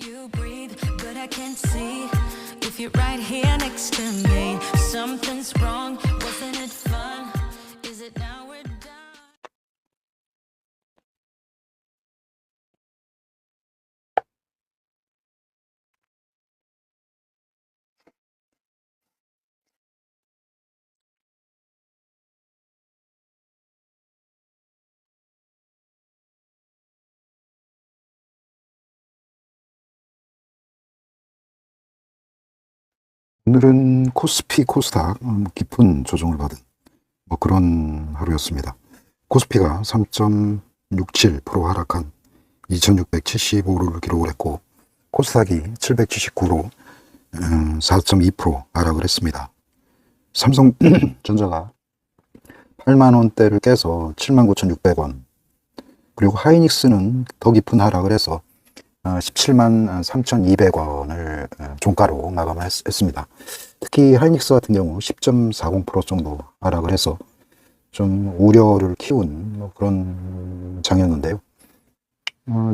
you breathe, but I can't see if you're right here next to me. Something's wrong, wasn't it fun? Is it now we're done? 오늘은 코스피 코스닥 깊은 조정을 받은 그런 하루였습니다. 코스피가 3.67% 하락한 2675를 기록을 했고, 코스닥이 779로 4.2% 하락을 했습니다. 삼성전자가 8만원대를 깨서 79,600원, 그리고 하이닉스는 더 깊은 하락을 해서 17만 3,200원을 종가로 마감을 했습니다. 특히 하이닉스 같은 경우 10.40% 정도 하락을 해서 좀 우려를 키운 그런 장이었는데요.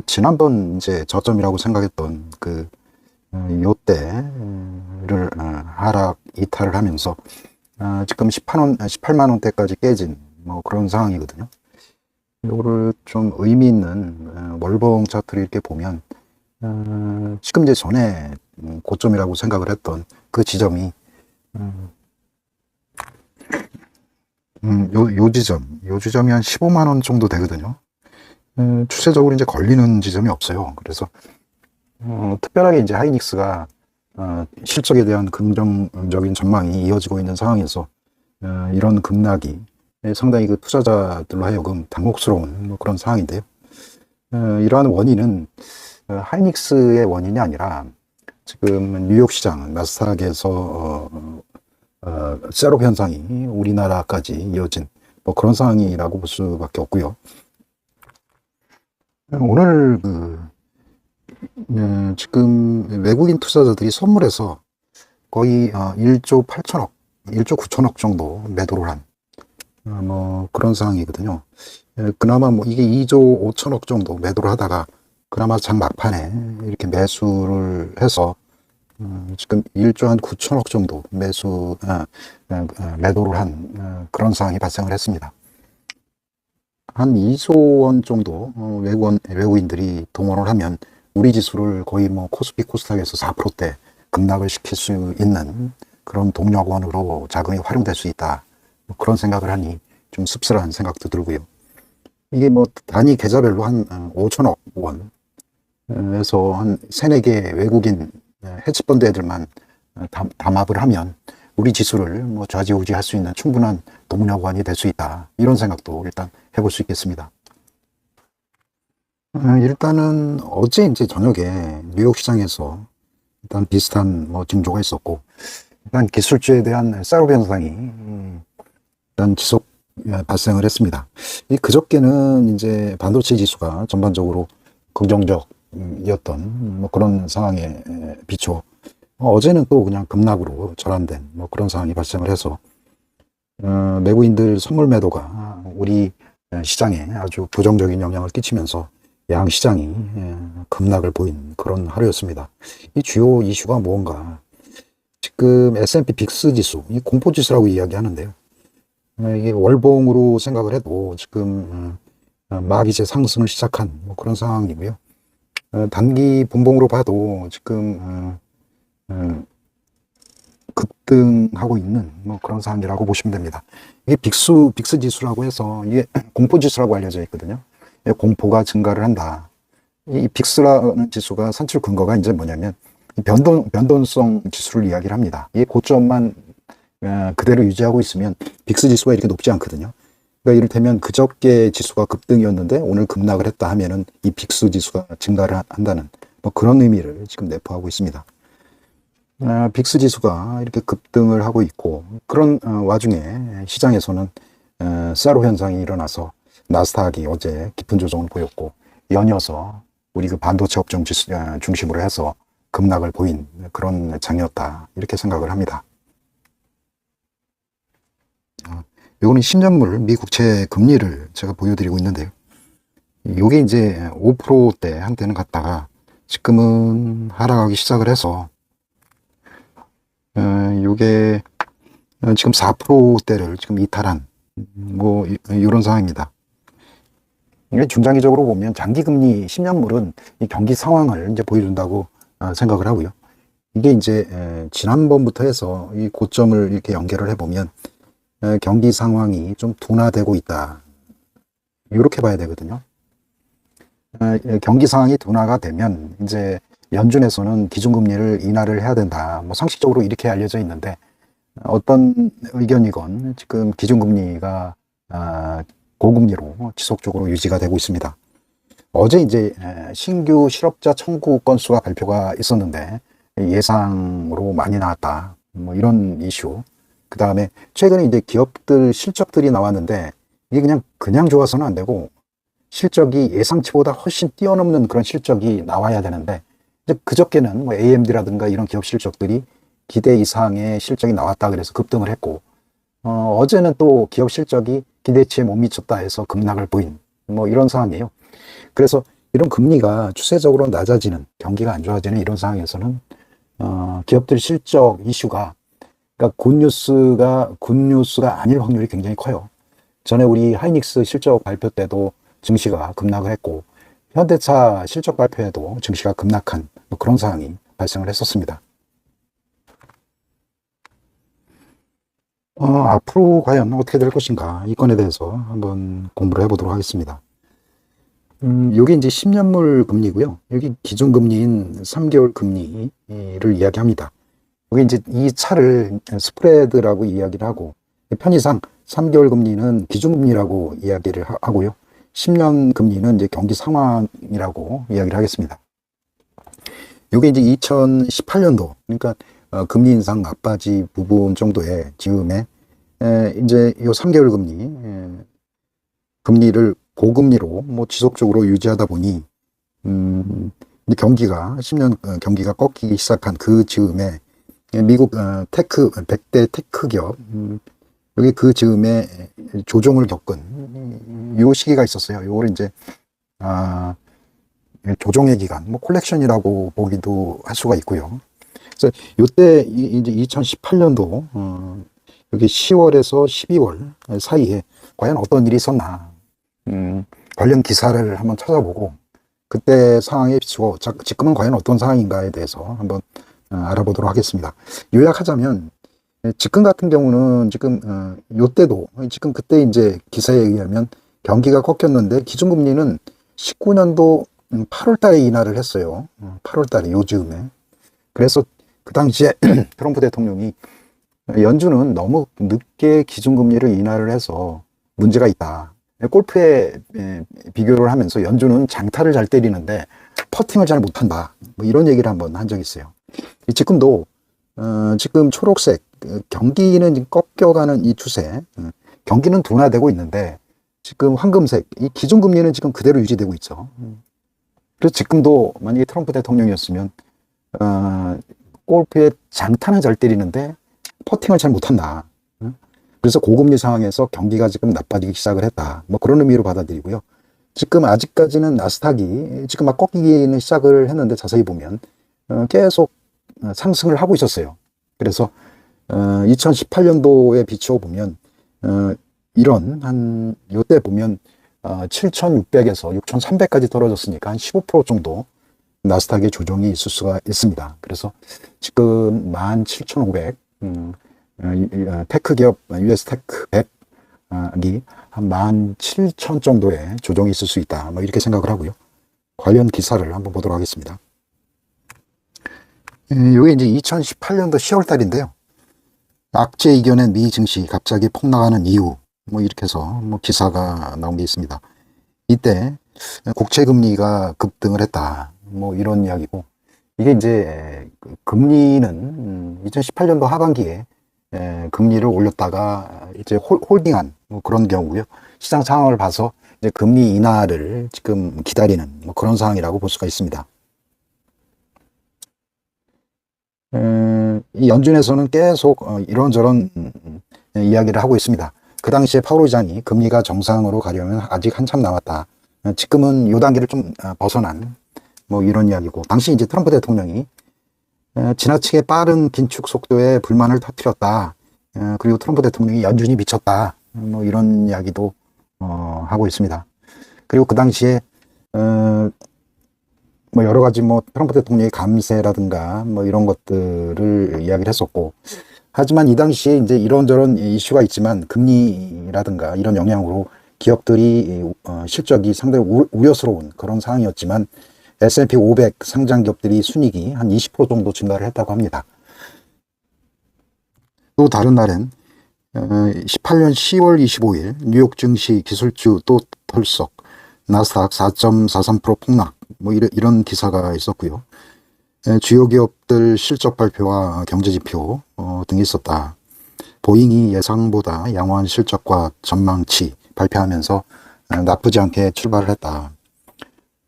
지난번 이제 저점이라고 생각했던 요때를 하락 이탈을 하면서 지금 18만 원대까지 깨진 그런 상황이거든요. 이거를 좀 의미 있는 월봉 차트를 이렇게 보면 지금 이제 전에 고점이라고 생각을 했던 그 지점이 요 지점이 한 15만 원 정도 되거든요. 추세적으로 이제 걸리는 지점이 없어요. 그래서 특별하게 이제 하이닉스가 실적에 대한 긍정적인 전망이 이어지고 있는 상황에서 이런 급락이 상당히 그 투자자들로 하여금 당혹스러운 그런 상황인데요. 이러한 원인은 하이닉스의 원인이 아니라 지금 뉴욕 시장 나스닥에서 셋업 현상이 우리나라까지 이어진 그런 상황이라고 볼 수밖에 없고요. 오늘 지금 외국인 투자자들이 선물에서 거의 1조 8천억, 1조 9천억 정도 매도를 한 그런 상황이거든요. 그나마 이게 2조 5천억 정도 매도를 하다가 그나마 장 막판에 이렇게 매수를 해서 지금 1조 한 9천억 정도 매도를 한 그런 상황이 발생을 했습니다. 한 2조 원 정도 외국인들이 동원을 하면 우리 지수를 거의 코스피 코스닥에서 4%대 급락을 시킬 수 있는 그런 동력원으로 자금이 활용될 수 있다. 그런 생각을 하니 좀 씁쓸한 생각도 들고요. 이게 단위 계좌별로 한 5천억 원에서 한 3, 4개 외국인 헤지펀드 애들만 담합을 하면 우리 지수를 좌지우지할 수 있는 충분한 동력원이 될 수 있다. 이런 생각도 일단 해볼 수 있겠습니다. 일단은 어제 이제 저녁에 뉴욕 시장에서 일단 비슷한 징조가 있었고, 일단 기술주에 대한 셋업 현상이 일단 지속 발생을 했습니다. 그저께는 이제 반도체 지수가 전반적으로 긍정적이었던 그런 상황에 비춰 어제는 또 그냥 급락으로 전환된 그런 상황이 발생을 해서 외국인들 선물 매도가 우리 시장에 아주 부정적인 영향을 끼치면서 양 시장이 급락을 보인 그런 하루였습니다. 이 주요 이슈가 뭔가, 지금 S&P 빅스 지수, 이 공포 지수라고 이야기하는데요. 이게 월봉으로 생각을 해도 지금 막 이제 상승을 시작한 그런 상황이고요. 단기 분봉으로 봐도 지금 급등하고 있는 그런 상황이라고 보시면 됩니다. 이게 빅스 지수라고 해서 이게 공포 지수라고 알려져 있거든요. 공포가 증가를 한다. 이 빅스라는 지수가 산출 근거가 이제 뭐냐면 변동성 지수를 이야기를 합니다. 이 고점만 그대로 유지하고 있으면 빅스 지수가 이렇게 높지 않거든요. 그러니까 이를테면 그저께 지수가 급등이었는데 오늘 급락을 했다 하면은 이 빅스 지수가 증가를 한다는 그런 의미를 지금 내포하고 있습니다. 빅스 지수가 이렇게 급등을 하고 있고, 그런 와중에 시장에서는 셋업 현상이 일어나서 나스닥이 어제 깊은 조정을 보였고, 연이어서 우리 반도체 업종 중심으로 해서 급락을 보인 그런 장이었다, 이렇게 생각을 합니다. 요거는 10년물 미 국채 금리를 제가 보여드리고 있는데요. 요게 이제 5%대 한때는 갔다가 지금은 하락하기 시작을 해서 요게 지금 4%대를 지금 이탈한 뭐 이런 상황입니다. 이게 중장기적으로 보면 장기금리 10년물은 이 경기 상황을 이제 보여준다고 생각을 하고요. 이게 이제 지난번부터 해서 이 고점을 이렇게 연결을 해보면 경기 상황이 좀 둔화되고 있다. 이렇게 봐야 되거든요. 경기 상황이 둔화가 되면 이제 연준에서는 기준금리를 인하를 해야 된다. 뭐 상식적으로 이렇게 알려져 있는데 어떤 의견이건 지금 기준금리가 고금리로 지속적으로 유지가 되고 있습니다. 어제 이제 신규 실업자 청구 건수가 발표가 있었는데 예상으로 많이 나왔다. 뭐 이런 이슈. 그 다음에 최근에 이제 기업들 실적들이 나왔는데 이게 그냥 좋아서는 안 되고 실적이 예상치보다 훨씬 뛰어넘는 그런 실적이 나와야 되는데 이제 그저께는 뭐 AMD라든가 이런 기업 실적들이 기대 이상의 실적이 나왔다 그래서 급등을 했고 어제는 또 기업 실적이 기대치에 못 미쳤다 해서 급락을 보인 뭐 이런 상황이에요. 그래서 이런 금리가 추세적으로 낮아지는 경기가 안 좋아지는 이런 상황에서는 기업들 실적 이슈가 그러니까 굿뉴스가 아닐 확률이 굉장히 커요. 전에 우리 하이닉스 실적 발표 때도 증시가 급락을 했고 현대차 실적 발표에도 증시가 급락한 뭐 그런 상황이 발생을 했었습니다. 앞으로 과연 어떻게 될 것인가 이 건에 대해서 한번 공부를 해보도록 하겠습니다. 여기 이제 10년물 금리고요. 여기 기준금리인 3개월 금리를 이야기합니다. 여기 이제 이 차를 스프레드라고 이야기를 하고 편의상 3개월 금리는 기준금리라고 이야기를 하고요. 10년 금리는 이제 경기 상황이라고 이야기를 하겠습니다. 이게 이제 2018년도, 그러니까 금리 인상 막바지 부분 정도의 즈음에 이제 요 3개월 금리를 고금리로 뭐 지속적으로 유지하다 보니 이제 경기가 10년 경기가 꺾이기 시작한 그 즈음에 미국 테크 100대 테크 기업 여기 그 즈음에 조정을 겪은 요 시기가 있었어요. 요걸 이제 조정의 기간, 뭐 콜렉션이라고 보기도 할 수가 있고요. 그래서 요때 이제 2018년도 여기 10월에서 12월 사이에 과연 어떤 일이 있었나 관련 기사를 한번 찾아보고 그때 상황에 비추고 지금은 과연 어떤 상황인가에 대해서 한번 알아보도록 하겠습니다. 요약하자면 지금 같은 경우는 지금 요때도 지금 그때 이제 기사에 의하면 경기가 꺾였는데 기준금리는 19년도 8월 달에 인하를 했어요. 8월 달에 요즘에. 그래서 그 당시에 트럼프 대통령이 연준은 너무 늦게 기준금리를 인하를 해서 문제가 있다. 골프에 비교를 하면서 연준은 장타를 잘 때리는데 퍼팅을 잘 못한다. 뭐 이런 얘기를 한번 한 적이 있어요. 지금도 지금 초록색 경기는 꺾여가는 이 추세, 경기는 둔화되고 있는데 지금 황금색 이 기준금리는 지금 그대로 유지되고 있죠. 그래서 지금도 만약에 트럼프 대통령이었으면 골프에 장타는 잘 때리는데 퍼팅을 잘 못한다. 그래서 고금리 상황에서 경기가 지금 나빠지기 시작을 했다. 뭐 그런 의미로 받아들이고요. 지금 아직까지는 나스닥이 지금 막 꺾이기는 시작을 했는데 자세히 보면 계속 상승을 하고 있었어요. 그래서 2018년도에 비추어 보면 이런 한 요때 보면 7,600에서 6,300까지 떨어졌으니까 한 15% 정도 나스닥의 조정이 있을 수가 있습니다. 그래서 지금 17,500 테크 기업 US 테크 100이 한 17,000 정도의 조정이 있을 수 있다. 뭐 이렇게 생각을 하고요. 관련 기사를 한번 보도록 하겠습니다. 이게 이제 2018년도 10월 달인데요. 악재 이겨낸 미 증시 갑자기 폭락하는 이유, 뭐 이렇게 해서 뭐 기사가 나온 게 있습니다. 이때 국채 금리가 급등을 했다. 뭐 이런 이야기고, 이게 이제 금리는 2018년도 하반기에 금리를 올렸다가 이제 홀딩한 뭐 그런 경우고요. 시장 상황을 봐서 이제 금리 인하를 지금 기다리는 뭐 그런 상황이라고 볼 수가 있습니다. 이 연준에서는 계속 이런저런 이야기를 하고 있습니다. 그 당시에 파월 의장이 금리가 정상으로 가려면 아직 한참 남았다. 지금은 이 단계를 좀 벗어난 뭐 이런 이야기고, 당시 이제 트럼프 대통령이 지나치게 빠른 긴축 속도에 불만을 터뜨렸다. 그리고 트럼프 대통령이 연준이 미쳤다. 뭐 이런 이야기도 하고 있습니다. 그리고 그 당시에 뭐 여러 가지 뭐 트럼프 대통령의 감세라든가 뭐 이런 것들을 이야기를 했었고, 하지만 이 당시에 이제 이런저런 이슈가 있지만 금리라든가 이런 영향으로 기업들이 실적이 상당히 우려스러운 그런 상황이었지만 S&P 500 상장 기업들이 순이익이 한 20% 정도 증가를 했다고 합니다. 또 다른 날엔 18년 10월 25일 뉴욕 증시 기술주 또 털썩, 나스닥 4.43% 폭락, 뭐 이런 기사가 있었고요. 주요 기업들 실적 발표와 경제지표 등이 있었다. 보잉이 예상보다 양호한 실적과 전망치 발표하면서 나쁘지 않게 출발을 했다.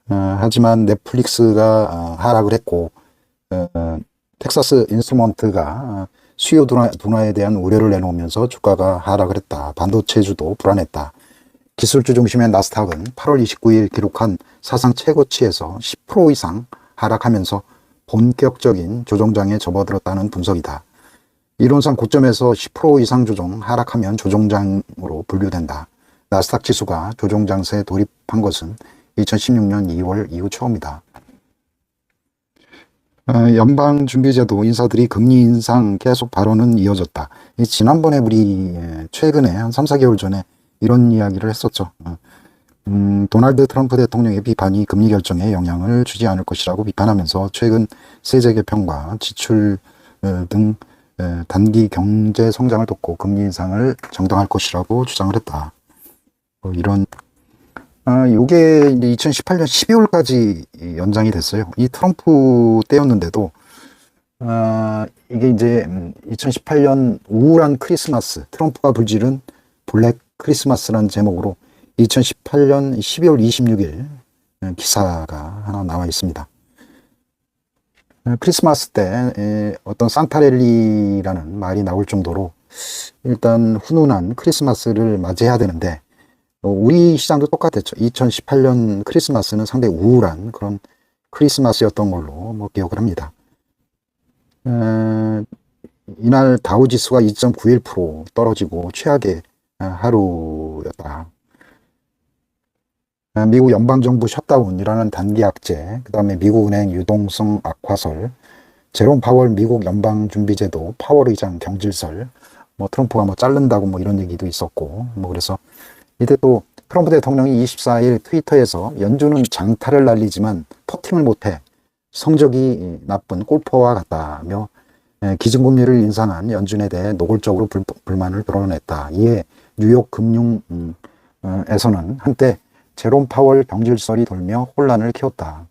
하지만 넷플릭스가 하락을 했고, 텍사스 인스트루먼트가 수요 둔화에 대한 우려를 내놓으면서 주가가 하락을 했다. 반도체주도 불안했다. 기술주 중심의 나스닥은 8월 29일 기록한 사상 최고치에서 10% 이상 하락하면서 본격적인 조정장에 접어들었다는 분석이다. 이론상 고점에서 10% 이상 조정 하락하면 조정장으로 분류된다. 나스닥 지수가 조정장세에 돌입한 것은 2016년 2월 이후 처음이다. 연방준비제도 인사들이 금리 인상 계속 발언은 이어졌다. 지난번에 우리 최근에 한 3, 4개월 전에 이런 이야기를 했었죠. 도널드 트럼프 대통령의 비판이 금리 결정에 영향을 주지 않을 것이라고 비판하면서 최근 세제 개편과 지출 등 단기 경제 성장을 돕고 금리 인상을 정당할 것이라고 주장을 했다. 이런 요게 이제 2018년 12월까지 연장이 됐어요. 이 트럼프 때였는데도 이게 이제 2018년 우울한 크리스마스, 트럼프가 불지른 블랙 크리스마스라는 제목으로 2018년 12월 26일 기사가 하나 나와 있습니다. 크리스마스 때 어떤 산타랠리라는 말이 나올 정도로 일단 훈훈한 크리스마스를 맞이해야 되는데, 우리 시장도 똑같았죠. 2018년 크리스마스는 상당히 우울한 그런 크리스마스였던 걸로 뭐 기억을 합니다. 이날 다우지수가 2.91% 떨어지고 최악의 하루였다. 미국 연방정부 셧다운이라는 단기 악재, 그 다음에 미국은행 유동성 악화설, 제롬 파월 미국 연방준비제도 파월 의장 경질설, 뭐 트럼프가 뭐 자른다고 뭐 이런 얘기도 있었고, 뭐 그래서 이때 또 트럼프 대통령이 24일 트위터에서 연준은 장타를 날리지만 퍼팅을 못해 성적이 나쁜 골퍼와 같다며 기준금리를 인상한 연준에 대해 노골적으로 불만을 드러냈다. 이에 뉴욕 금융에서는 한때 제롬 파월 경질설이 돌며 혼란을 키웠다.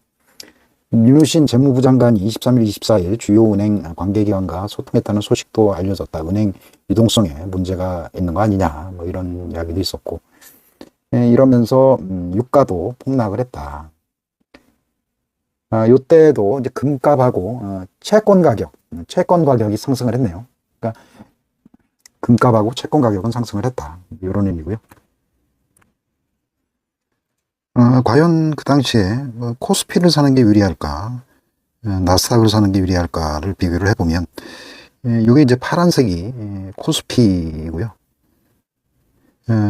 윤우신 재무부 장관이 23일, 24일 주요 은행 관계기관과 소통했다는 소식도 알려졌다. 은행 유동성에 문제가 있는 거 아니냐, 뭐 이런 이야기도 있었고, 이러면서 유가도 폭락을 했다. 요때도 이제 금값하고 채권 가격이 상승을 했네요. 그러니까 금값하고 채권 가격은 상승을 했다. 이런 의미고요. 과연 그 당시에 코스피를 사는 게 유리할까, 나스닥을 사는 게 유리할까를 비교를 해보면, 이게 이제 파란색이 코스피이고요.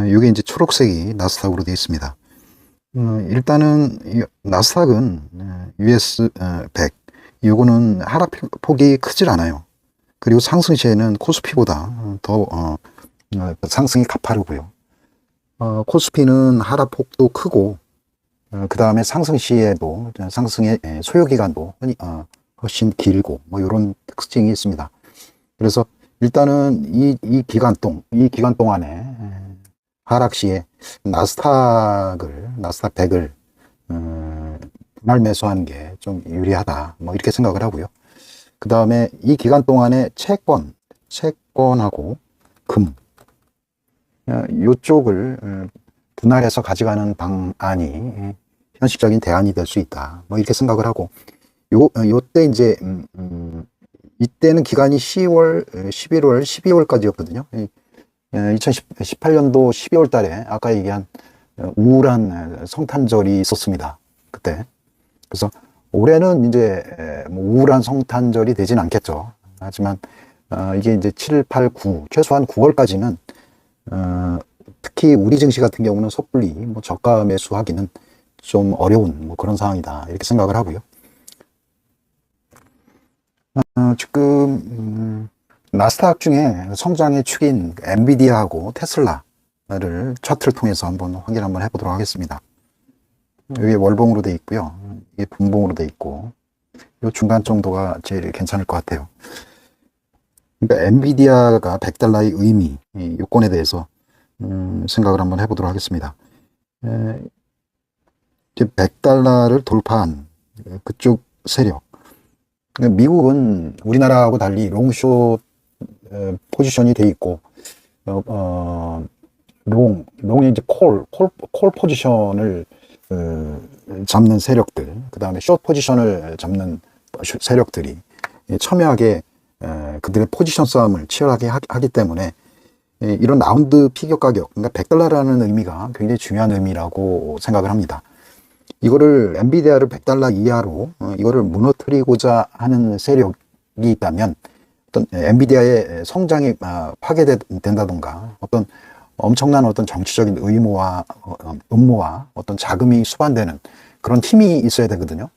이게 이제 초록색이 나스닥으로 되어 있습니다. 일단은 나스닥은 US 100, 요거는 하락폭이 크질 않아요. 그리고 상승 시에는 코스피보다 더 상승이 가파르고요. 코스피는 하락폭도 크고, 그 다음에 상승 시에도 상승의 소요 기간도 훨씬 길고, 뭐 이런 특징이 있습니다. 그래서 일단은 이 기간 동안에 하락 시에 나스닥 100을 분할 매수하는 게 좀 유리하다, 뭐 이렇게 생각을 하고요. 그 다음에 이 기간 동안에 채권하고 금, 요쪽을 분할해서 가져가는 방안이 현실적인 대안이 될 수 있다, 뭐 이렇게 생각을 하고, 요때 이제 이때는 기간이 10월, 11월, 12월까지였거든요. 2018년도 12월 달에 아까 얘기한 우울한 성탄절이 있었습니다. 그때. 그래서 올해는 이제 뭐 우울한 성탄절이 되진 않겠죠. 하지만 이게 이제 7, 8, 9 최소한 9월까지는 특히 우리 증시 같은 경우는 섣불리 뭐 저가 매수하기는 좀 어려운 뭐 그런 상황이다 이렇게 생각을 하고요. 지금 나스닥 중에 성장의 축인 엔비디아하고 테슬라를 차트를 통해서 한번 확인 한번 해보도록 하겠습니다. 여기 월봉으로 돼 있고요. 이게 분봉으로 돼 있고 이 중간 정도가 제일 괜찮을 것 같아요. 그러니까 엔비디아가 100달러의 의미, 이 요건에 대해서 생각을 한번 해보도록 하겠습니다. 이제 100달러를 돌파한 그쪽 세력. 미국은 우리나라하고 달리 롱숏 포지션이 돼 있고, 롱이 이제 콜 포지션을 잡는 세력들, 그 다음에 숏 포지션을 잡는 세력들이 첨예하게 그들의 포지션 싸움을 치열하게 하기 때문에 이런 라운드 피겨 가격, 그러니까 100달러라는 의미가 굉장히 중요한 의미라고 생각을 합니다. 이거를 엔비디아를 100달러 이하로 이거를 무너뜨리고자 하는 세력이 있다면 어떤 엔비디아의 성장이 파괴된다던가 어떤 엄청난 어떤 정치적인 의무와 음모와 어떤 자금이 수반되는 그런 힘이 있어야 되거든요.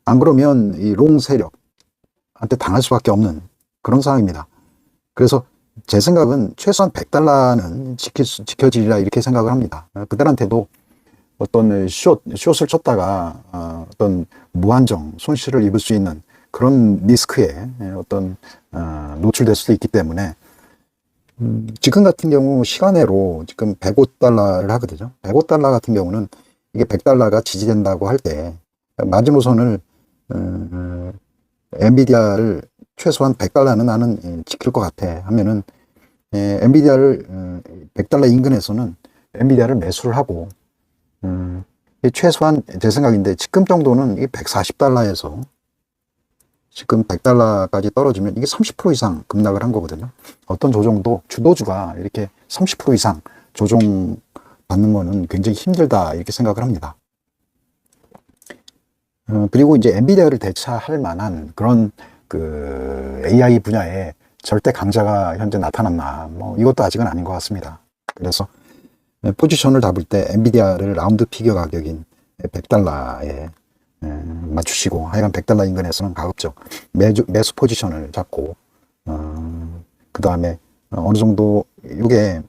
안 그러면 이 롱 세력한테 당할 수밖에 없는 그런 상황입니다. 그래서 제 생각은 최소한 100달러는 지켜지리라 이렇게 생각을 합니다. 그들한테도 어떤 숏을 쳤다가 어떤 무한정 손실을 입을 수 있는 그런 리스크에 어떤 노출될 수도 있기 때문에 지금 같은 경우 시간외로 지금 105달러를 하거든요. 105달러 같은 경우는 이게 100달러가 지지된다고 할 때 마지노선을 엔비디아를 최소한 100달러는 나는 지킬 것 같아 하면은 엔비디아를 100달러 인근에서는 엔비디아를 매수를 하고 최소한 제 생각인데 지금 정도는 이 140달러에서 지금 100달러까지 떨어지면 이게 30% 이상 급락을 한 거거든요. 어떤 조정도 주도주가 이렇게 30% 이상 조정 받는 거는 굉장히 힘들다 이렇게 생각을 합니다. 그리고 이제 엔비디아를 대체할 만한 그런 그 AI 분야에 절대 강자가 현재 나타났나 뭐 이것도 아직은 아닌 것 같습니다. 그래서 포지션을 잡을 때 엔비디아를 라운드 피겨 가격인 100달러에 맞추시고 하여간 100달러 인근에서는 가급적 매수 포지션을 잡고 그 다음에 어느 정도 이게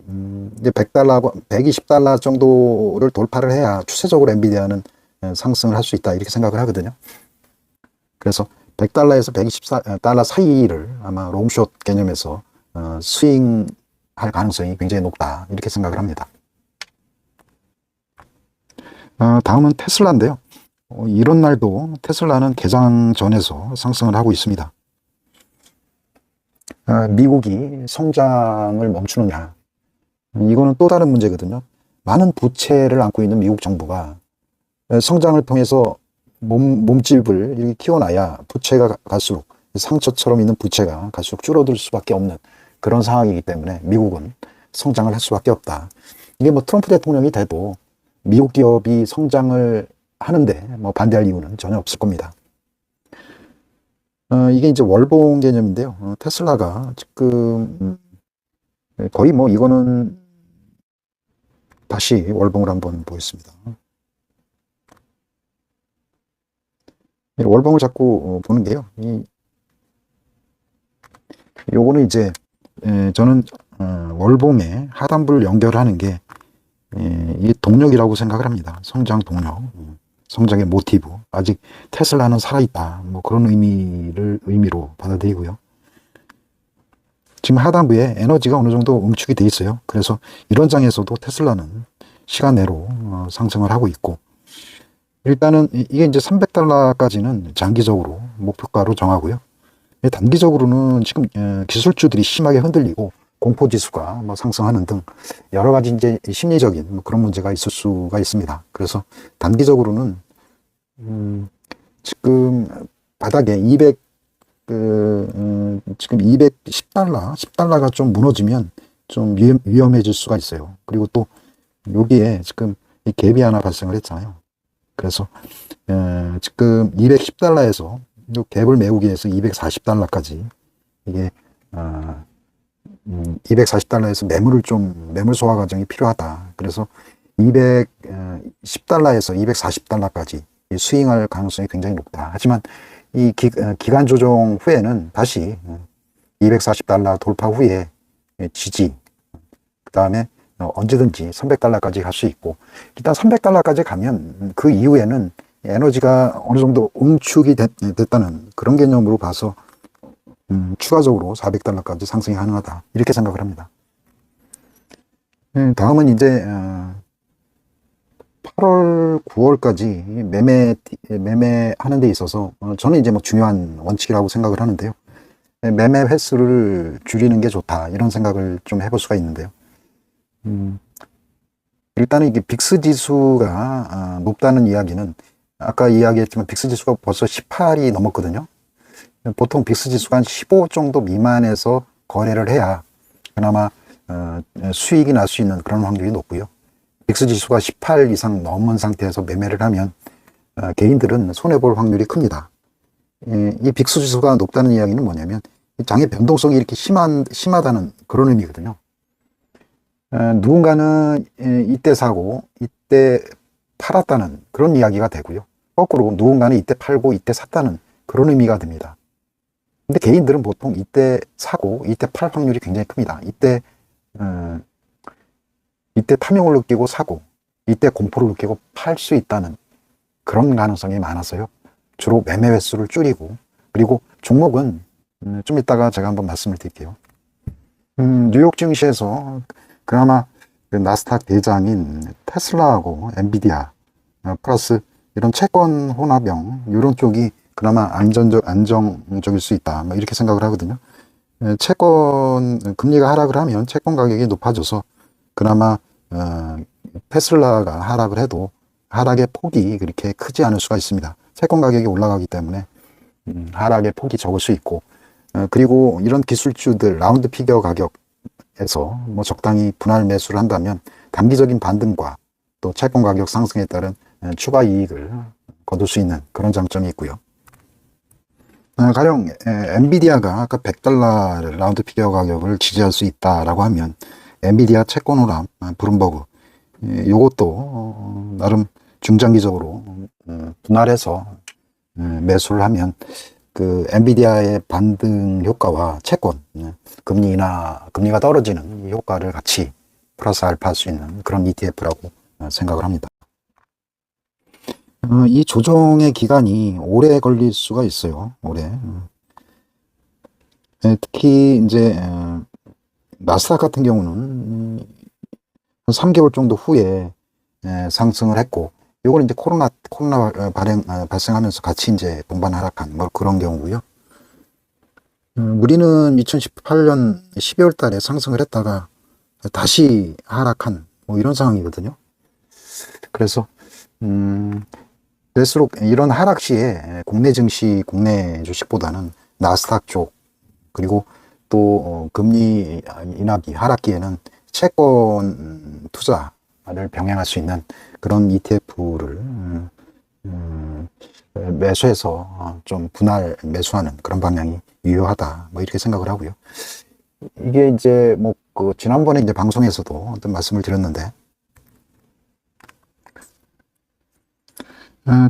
이제 100달러 120달러 정도를 돌파를 해야 추세적으로 엔비디아는 상승을 할 수 있다 이렇게 생각을 하거든요. 그래서 100달러에서 120달러 사이를 아마 롱숏 개념에서 스윙할 가능성이 굉장히 높다 이렇게 생각을 합니다. 다음은 테슬라인데요. 이런 날도 테슬라는 개장 전에서 상승을 하고 있습니다. 미국이 성장을 멈추느냐, 이거는 또 다른 문제거든요. 많은 부채를 안고 있는 미국 정부가 성장을 통해서 몸집을 이렇게 키워놔야 부채가 갈수록 상처처럼 있는 부채가 갈수록 줄어들 수밖에 없는 그런 상황이기 때문에 미국은 성장을 할 수밖에 없다. 이게 뭐 트럼프 대통령이 돼도 미국 기업이 성장을 하는데 뭐 반대할 이유는 전혀 없을 겁니다. 이게 이제 월봉 개념인데요. 테슬라가 지금 거의 뭐 이거는 다시 월봉을 한번 보겠습니다. 월봉을 자꾸 보는 게요. 요거는 이제 저는 월봉에 하단부를 연결하는 게 이게 동력이라고 생각을 합니다. 성장 동력, 성장의 모티브. 아직 테슬라는 살아있다. 뭐 그런 의미로 받아들이고요. 지금 하단부에 에너지가 어느 정도 응축이 돼 있어요. 그래서 이런 장에서도 테슬라는 시간 내로 상승을 하고 있고, 일단은 이게 이제 300달러까지는 장기적으로 목표가로 정하고요. 단기적으로는 지금 기술주들이 심하게 흔들리고 공포지수가 뭐 상승하는 등 여러 가지 이제 심리적인 뭐 그런 문제가 있을 수가 있습니다. 그래서 단기적으로는 지금 바닥에 지금 10달러가 좀 무너지면 좀 위험해질 수가 있어요. 그리고 또 여기에 지금 이 갭이 하나 발생을 했잖아요. 그래서 지금 210달러에서 갭을 메우기 위해서 240달러까지 이게 240달러에서 매물 소화 과정이 필요하다. 그래서 210달러에서 240달러까지 스윙할 가능성이 굉장히 높다. 하지만 이 기간 조정 후에는 다시 240달러 돌파 후에 지지, 그 다음에 언제든지 300달러까지 갈 수 있고, 일단 300달러까지 가면 그 이후에는 에너지가 어느 정도 응축이 됐다는 그런 개념으로 봐서 추가적으로 400달러까지 상승이 가능하다, 이렇게 생각을 합니다. 다음은 이제 8월, 9월까지 매매하는 데 있어서 저는 이제 뭐 중요한 원칙이라고 생각을 하는데요. 매매 횟수를 줄이는 게 좋다, 이런 생각을 좀 해볼 수가 있는데요. 일단은 이게 빅스 지수가 높다는 이야기는, 아까 이야기했지만 빅스 지수가 벌써 18이 넘었거든요. 보통 빅스 지수가 한 15 정도 미만에서 거래를 해야 그나마 수익이 날 수 있는 그런 확률이 높고요. 빅스 지수가 18 이상 넘은 상태에서 매매를 하면 개인들은 손해볼 확률이 큽니다. 이 빅스 지수가 높다는 이야기는 뭐냐면 장의 변동성이 이렇게 심하다는 그런 의미거든요. 누군가는 이때 사고 이때 팔았다는 그런 이야기가 되고요. 거꾸로 누군가는 이때 팔고 이때 샀다는 그런 의미가 됩니다. 근데 개인들은 보통 이때 사고 이때 팔 확률이 굉장히 큽니다. 이때 탐욕을 느끼고 사고, 이때 공포를 느끼고 팔 수 있다는 그런 가능성이 많아서요. 주로 매매 횟수를 줄이고, 그리고 종목은 좀 이따가 제가 한번 말씀을 드릴게요. 뉴욕 증시에서 그나마 그 나스닥 대장인 테슬라하고 엔비디아 플러스 이런 채권 혼합형 이런 쪽이 그나마 안정적일 수 있다, 뭐 이렇게 생각을 하거든요. 채권 금리가 하락을 하면 채권 가격이 높아져서 그나마 테슬라가 하락을 해도 하락의 폭이 그렇게 크지 않을 수가 있습니다. 채권 가격이 올라가기 때문에 하락의 폭이 적을 수 있고, 그리고 이런 기술주들 라운드 피겨 가격에서 뭐 적당히 분할 매수를 한다면 단기적인 반등과 또 채권 가격 상승에 따른 추가 이익을 거둘 수 있는 그런 장점이 있고요. 가령 엔비디아가 아까 100달러 라운드 피겨 가격을 지지할 수 있다라고 하면 엔비디아 채권 호랍 브룸버그 이것도 나름 중장기적으로 분할해서 매수를 하면 그 엔비디아의 반등 효과와 채권 금리가 떨어지는 이 효과를 같이 플러스 알파 할 수 있는 그런 ETF라고 생각을 합니다. 이 조정의 기간이 오래 걸릴 수가 있어요. 오래. 특히 이제 나스닥 같은 경우는 한 3개월 정도 후에 상승을 했고, 요건 이제 코로나 발생하면서 같이 이제 동반 하락한 뭐 그런 경우고요. 우리는 2018년 12월 달에 상승을 했다가 다시 하락한 뭐 이런 상황이거든요. 그래서 될수록 이런 하락 시에 국내 증시, 국내 주식보다는 나스닥 쪽, 그리고 또 금리 인하기 하락기에는 채권 투자를 병행할 수 있는 그런 ETF를 매수해서 좀 분할 매수하는 그런 방향이 유효하다, 뭐 이렇게 생각을 하고요. 이게 이제 뭐 그 지난번에 이제 방송에서도 어떤 말씀을 드렸는데,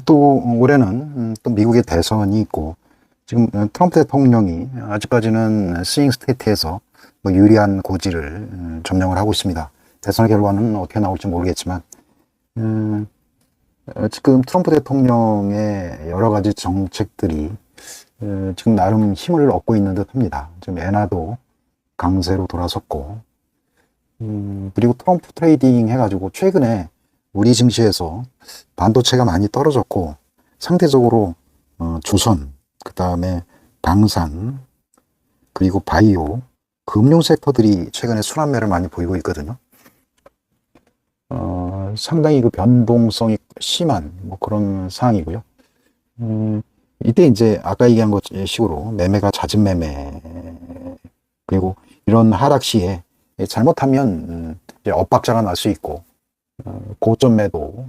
또 올해는 또 미국의 대선이 있고, 지금 트럼프 대통령이 아직까지는 스윙 스테이트에서 뭐 유리한 고지를 점령을 하고 있습니다. 대선 결과는 어떻게 나올지 모르겠지만, 지금 트럼프 대통령의 여러 가지 정책들이 지금 나름 힘을 얻고 있는 듯 합니다. 지금 엔화도 강세로 돌아섰고, 그리고 트럼프 트레이딩 해가지고 최근에 우리 증시에서 반도체가 많이 떨어졌고, 상대적으로 조선, 그 다음에 방산, 그리고 바이오, 금융 섹터들이 최근에 순환매를 많이 보이고 있거든요. 상당히 그 변동성이 심한 뭐 그런 상황이고요. 이때 이제 아까 얘기한 것 식으로 매매가 잦은 매매, 그리고 이런 하락 시에 잘못하면 이제 엇박자가 날 수 있고, 고점 매도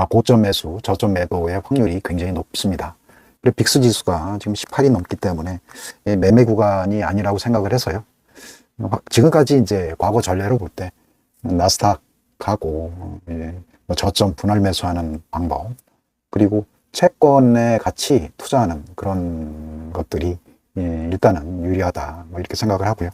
고점 매수, 저점 매도의 확률이 굉장히 높습니다. 그리고 빅스 지수가 지금 18이 넘기 때문에 매매 구간이 아니라고 생각을 해서요. 지금까지 이제 과거 전례로 볼 때 나스닥하고 뭐 저점 분할 매수하는 방법, 그리고 채권에 같이 투자하는 그런 것들이 일단은 유리하다, 뭐 이렇게 생각을 하고요.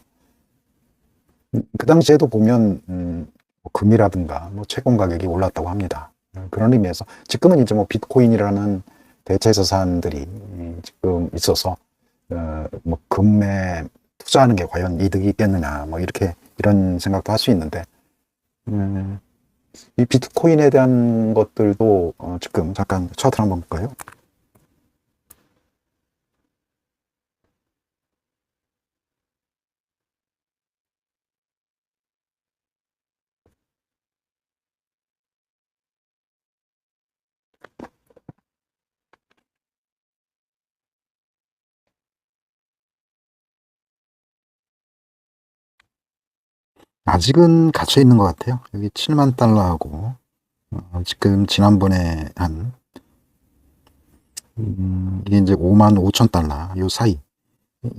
그 당시에도 보면 뭐 금이라든가 뭐 채권 가격이 올랐다고 합니다. 그런 의미에서 지금은 이제 뭐 비트코인이라는 대체 자산들이 지금 있어서 뭐 금에 투자하는 게 과연 이득이 있겠느냐, 뭐 이런 생각도 할 수 있는데, 이 비트코인에 대한 것들도 지금 잠깐 차트를 한번 볼까요? 아직은 갇혀 있는 것 같아요. 여기 7만 달러하고 지금 지난번에 한 이게 이제 5만 5천 달러 요 사이,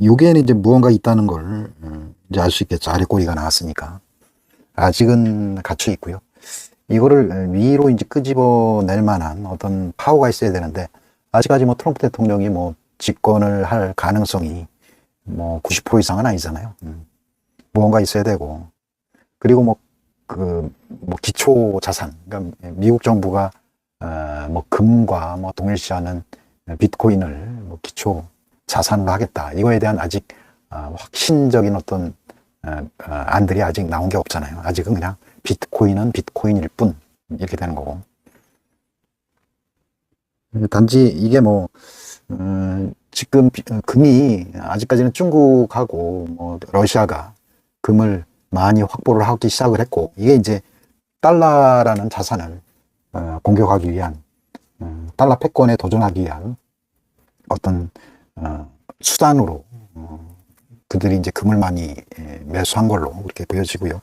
요게는 이제 무언가 있다는 걸 이제 알 수 있겠죠. 아래 꼬리가 나왔으니까. 아직은 갇혀 있고요. 이거를 위로 이제 끄집어낼 만한 어떤 파워가 있어야 되는데, 아직까지 뭐 트럼프 대통령이 뭐 집권을 할 가능성이 뭐 90% 이상은 아니잖아요. 무언가 있어야 되고, 그리고 뭐 기초 자산, 그러니까 미국 정부가 뭐 금과 뭐 동일시하는 비트코인을 뭐 기초 자산으로 하겠다, 이거에 대한 아직 확신적인 어떤 안들이 아직 나온 게 없잖아요. 아직은 그냥 비트코인은 비트코인일 뿐, 이렇게 되는 거고. 단지 이게 뭐 지금 금이 아직까지는 중국하고 뭐 러시아가 금을 많이 확보를 하기 시작을 했고, 이게 이제 달러라는 자산을 공격하기 위한, 달러 패권에 도전하기 위한 어떤 수단으로 그들이 이제 금을 많이 매수한 걸로 그렇게 보여지고요.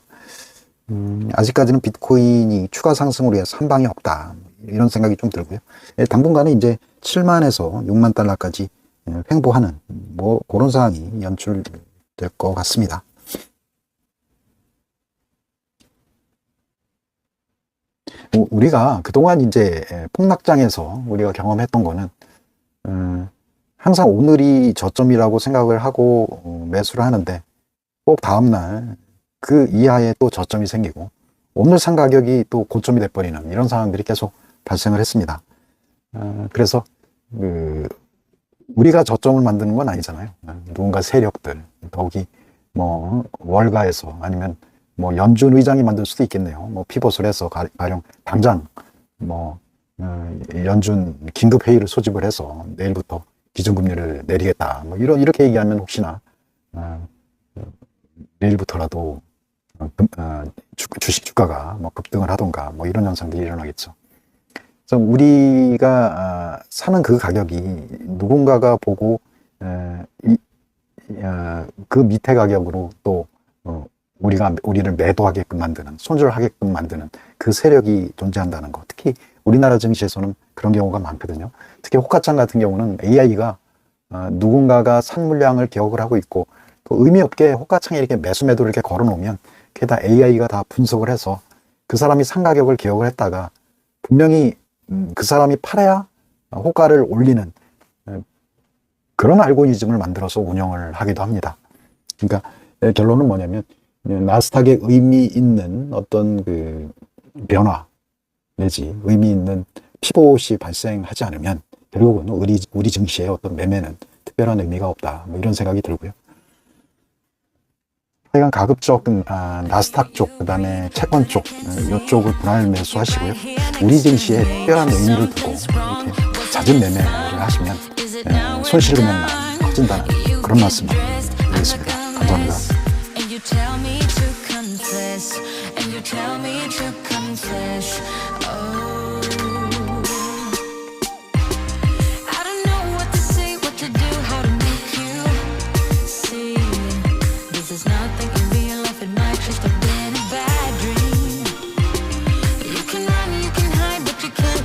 아직까지는 비트코인이 추가 상승으로 해서 한 방이 없다, 이런 생각이 좀 들고요. 당분간은 이제 7만에서 6만 달러까지 횡보하는 뭐 그런 상황이 연출될 것 같습니다. 우리가 그동안 이제 폭락장에서 우리가 경험했던 거는 항상 오늘이 저점이라고 생각을 하고 매수를 하는데, 꼭 다음날 그 이하에 또 저점이 생기고 오늘 산 가격이 또 고점이 돼버리는 이런 상황들이 계속 발생을 했습니다. 그래서 우리가 저점을 만드는 건 아니잖아요. 누군가 세력들, 더욱이 뭐 월가에서, 아니면 뭐 연준 의장이 만들 수도 있겠네요. 뭐 피벗을 해서 가령 당장 뭐 연준 긴급 회의를 소집을 해서 내일부터 기준금리를 내리겠다, 뭐 이렇게 얘기하면 혹시나 내일부터라도 주식 주가가 뭐 급등을 하던가 뭐 이런 현상들이 일어나겠죠. 그래서 우리가 사는 그 가격이 누군가가 보고 그 밑에 가격으로 또 우리를 매도하게끔 만드는, 손절하게끔 만드는 그 세력이 존재한다는 거. 특히 우리나라 증시에서는 그런 경우가 많거든요. 특히 호가창 같은 경우는 AI가 누군가가 산 물량을 기억을 하고 있고, 또 의미 없게 호가창에 이렇게 매수 매도를 이렇게 걸어 놓으면 그게 다 AI가 다 분석을 해서 그 사람이 산 가격을 기억을 했다가 분명히 그 사람이 팔아야 호가를 올리는 그런 알고리즘을 만들어서 운영을 하기도 합니다. 그러니까 결론은 뭐냐면, 나스닥에 의미 있는 어떤 그 변화 내지 의미 있는 피봇이 발생하지 않으면 결국은 우리 증시의 어떤 매매는 특별한 의미가 없다, 뭐 이런 생각이 들고요. 하여간 가급적 나스닥 쪽, 그 다음에 채권 쪽, 이쪽을 분할 매수하시고요. 우리 증시에 특별한 의미를 두고 이렇게 잦은 매매를 하시면 손실 금액만 커진다는 그런 말씀을 드리겠습니다. 감사합니다. And you tell me to confess, and you tell me to confess. Oh, I don't know what to say, what to do, how to make you see. This is nothing in real life, it might just have been a bad dream. You can run, you can hide, but you can't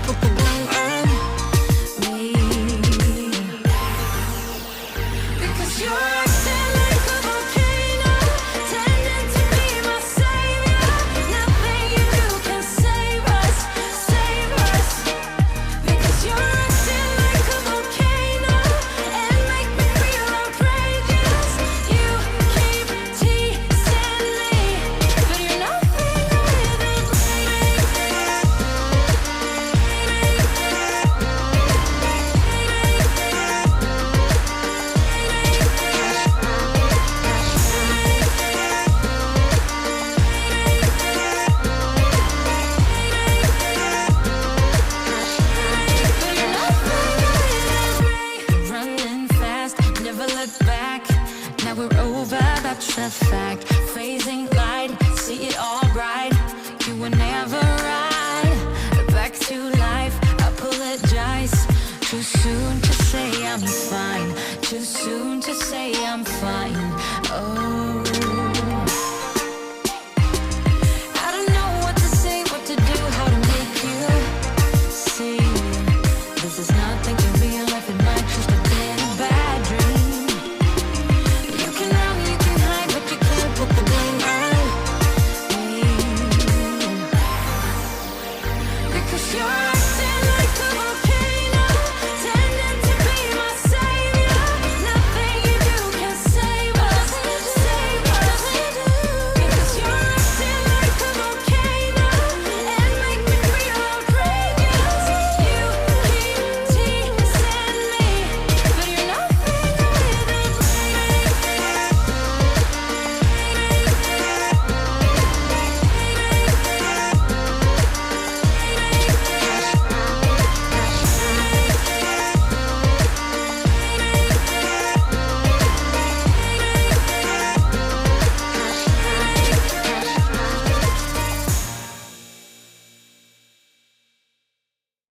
Too soon to say I'm fine.